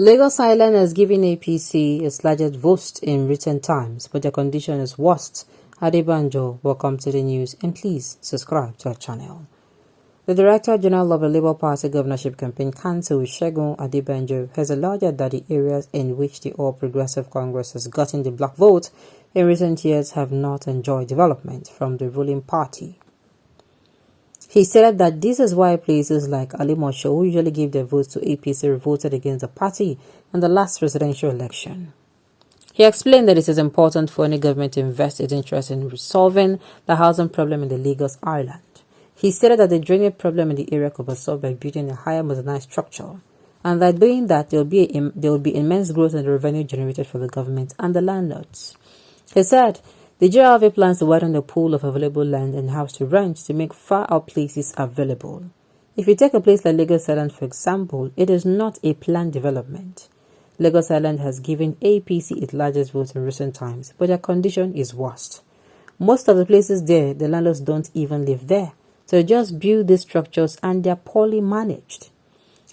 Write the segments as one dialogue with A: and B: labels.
A: Lagos Island has given APC its largest vote in recent times, but the condition is worst. Adebanjo, welcome to the news, and please subscribe to our channel. The Director General of the Labour Party Governorship Campaign Council, Segun Adebanjo, has alleged that the areas in which the All Progressive Congress has gotten the black vote in recent years have not enjoyed development from the ruling party. He said that this is why places like Alimosho, who usually give their votes to APC, voted against the party in the last presidential election. He explained that it is important for any government to invest its interest in resolving the housing problem in the Lagos Island. He stated that the drainage problem in the area could be solved by building a higher modernized structure, and that doing that there will be immense growth in the revenue generated for the government and the landlords. He said the GRV plans to widen the pool of available land and house to rent to make far-out places available. If you take a place like Lagos Island, for example, it is not a planned development. Lagos Island has given APC its largest vote in recent times, but their condition is worst. Most of the places there, the landlords don't even live there. So they just build these structures and they're poorly managed.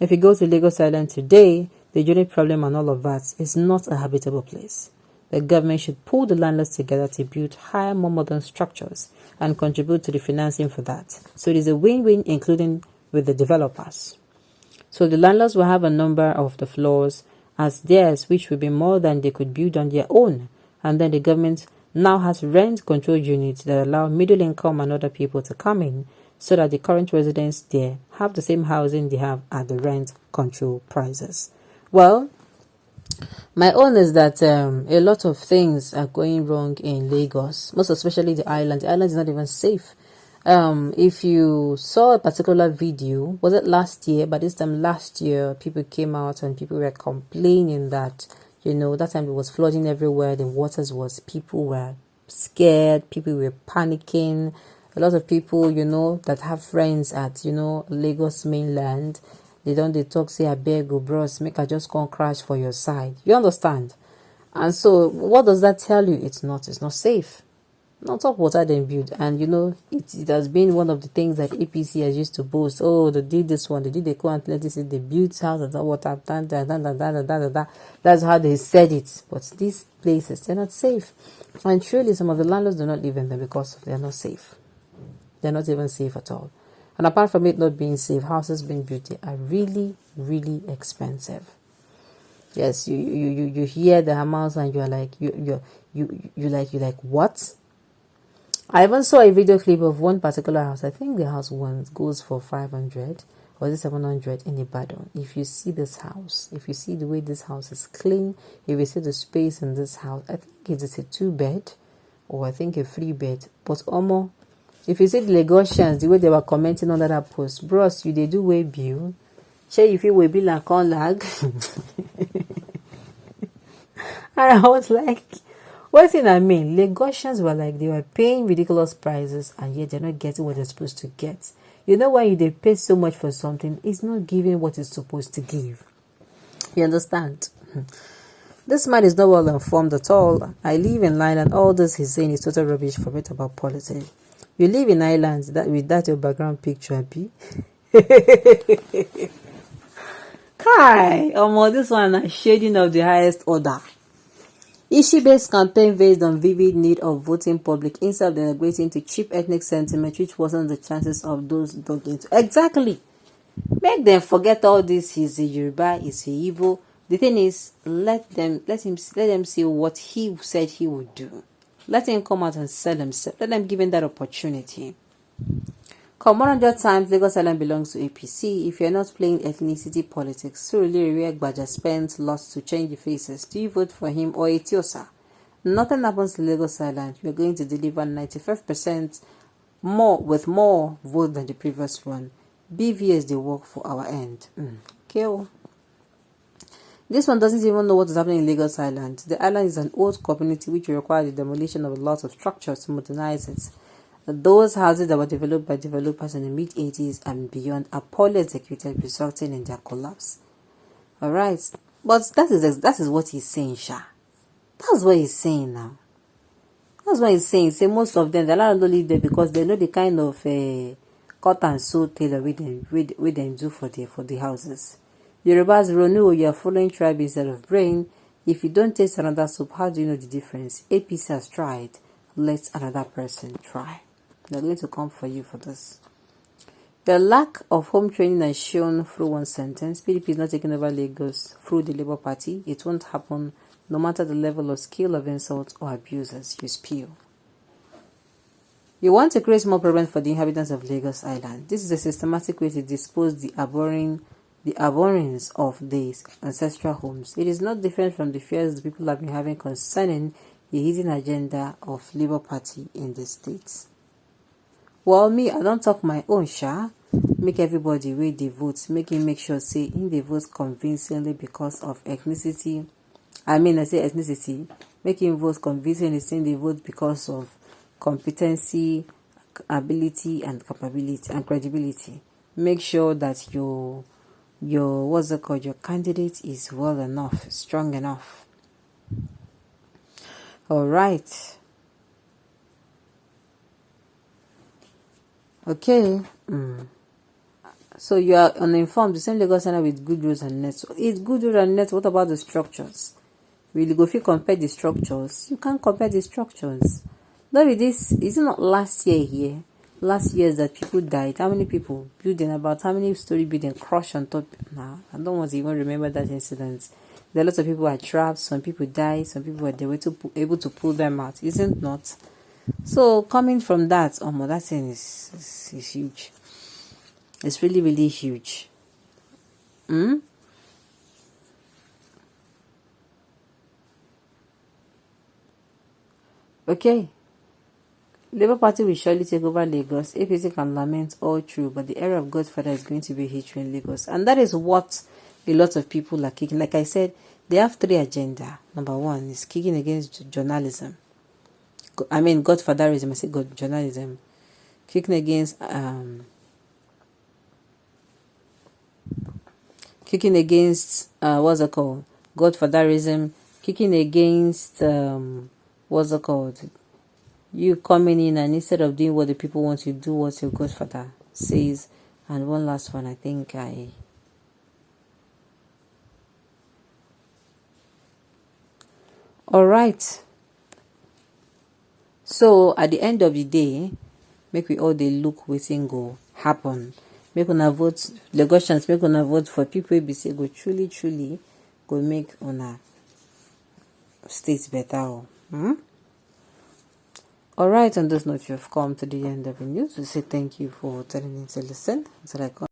A: If you go to Lagos Island today, the drainage problem and all of that is not a habitable place. The government should pull the landlords together to build higher, more modern structures and contribute to the financing for that. So it is a win-win, including with the developers. So the landlords will have a number of the floors as theirs, which will be more than they could build on their own. And then the government now has rent control units that allow middle income and other people to come in, so that the current residents there have the same housing they have at the rent control prices. Well, my own is that a lot of things are going wrong in Lagos, most especially the island. The island is not even safe. If you saw a particular video, was it last year? But this time last year, people came out and people were complaining that, that time it was flooding everywhere. The waters was, people were scared, people were panicking. A lot of people, that have friends at, Lagos mainland, they talk, say, I beg you, bros, make I just come crash for your side. You understand? And so, what does that tell you? It's not safe. Not top water then build. And, it has been one of the things that APC has used to boast. Oh, they did this one, they did the co-athletics, they built house and water. That's how they said it. But these places, they're not safe. And truly, some of the landlords do not live in them because they're not safe. They're not even safe at all. And apart from it not being safe, houses being built are really, really expensive. Yes, you hear the amounts and you're like, you like what? I even saw a video clip of one particular house. I think the house once goes for 500 or 700 in Ibadan. If you see this house, if you see the way this house is clean, if you see the space in this house, I think it is a 2-bed or I think a 3-bed. But almost, if you see the Lagosians, the way they were commenting under that post, bros, you they do way bill. Share if you will be like on lag. And I was like, what's it I mean? Lagosians were like, they were paying ridiculous prices and yet they're not getting what they're supposed to get. You know why they pay so much for something? It's not giving what it's supposed to give. You understand? This man is not well informed at all. I live in Ireland and all this he's saying is total rubbish. Forget about politics. You live in Ireland with that your background picture, be. Kai, this one is shading of the highest order. Issue-based campaign based on vivid need of voting public instead of denigrating to cheap ethnic sentiment, which wasn't the chances of those dug into. Exactly. Make them forget all this. He's a Yoruba, he's a Igbo. The thing is, let them see what he said he would do. Let him come out and sell himself. Let them give him that opportunity. Come 100 times, Lagos Island belongs to APC. If you're not playing ethnicity politics, Surulere Gbaja spends lots to change the faces. Do you vote for him or Etiosa? Nothing happens to Lagos Island. We're going to deliver 95% more with more vote than the previous one. BVS, they work for our end. Okay. This one doesn't even know what is happening in Lagos Island. The island is an old community which requires the demolition of a lot of structures to modernize it. Those houses that were developed by developers in the mid-80s and beyond are poorly executed, resulting in their collapse. Alright, but that is what he's saying, Sha. That's what he's saying now. That's what he's saying. Say most of them, they're not only live there because they know the kind of cut and sew tailor we them do for the houses. Yorubas Ronu, you are following tribe instead of brain. If you don't taste another soup, how do you know the difference? APC has tried. Let another person try. They're going to come for you for this. The lack of home training is shown through one sentence. PDP is not taking over Lagos through the Labour Party. It won't happen no matter the level of skill of insults or abuses you spew. You want to create more problems for the inhabitants of Lagos Island. This is a systematic way to dispose the abhorrence of these ancestral homes. It is not different from the fears the people have been having concerning the hidden agenda of Labour Party in the states. Well, me, I don't talk my own sha. Make everybody wey dey vote, make sure say in the vote convincingly because of ethnicity. I say ethnicity. Make him vote convincingly saying they vote because of competency, ability, and capability and credibility. Make sure that your your candidate is well enough, strong enough. All right. Okay. So you are uninformed. The same Lagos Center with good roads and nets. It's good roads and nets. What about the structures? Will you go if you compare the structures? You can't compare the structures. Not with this. Is it not last year here? Last year that people died. How many people building? About how many story building crushed on top? Nah, I don't want to even remember that incident. There are lots of people who are trapped. Some people died. Some people were able to pull them out. Isn't not? So coming from that, that thing is huge. It's really, really huge. Okay. Labour Party will surely take over Lagos. APC can lament all true, but the era of Godfather is going to be hatred in Lagos. And that is what a lot of people are kicking. Like I said, they have three agenda. Number one is kicking against journalism. Godfatherism. I say journalism. Kicking against what's it called? Godfatherism. Kicking against what's it called? You coming in and instead of doing what the people want you to do what your Godfather says. And one last one, I think all right. So at the end of the day, make we all dey look wetin go happen. Make una vote, Lagosians, make una vote for people be say go truly go make una state better. All right, on this note, you've come to the end of the news. We say thank you for turning in to listen. Until I come.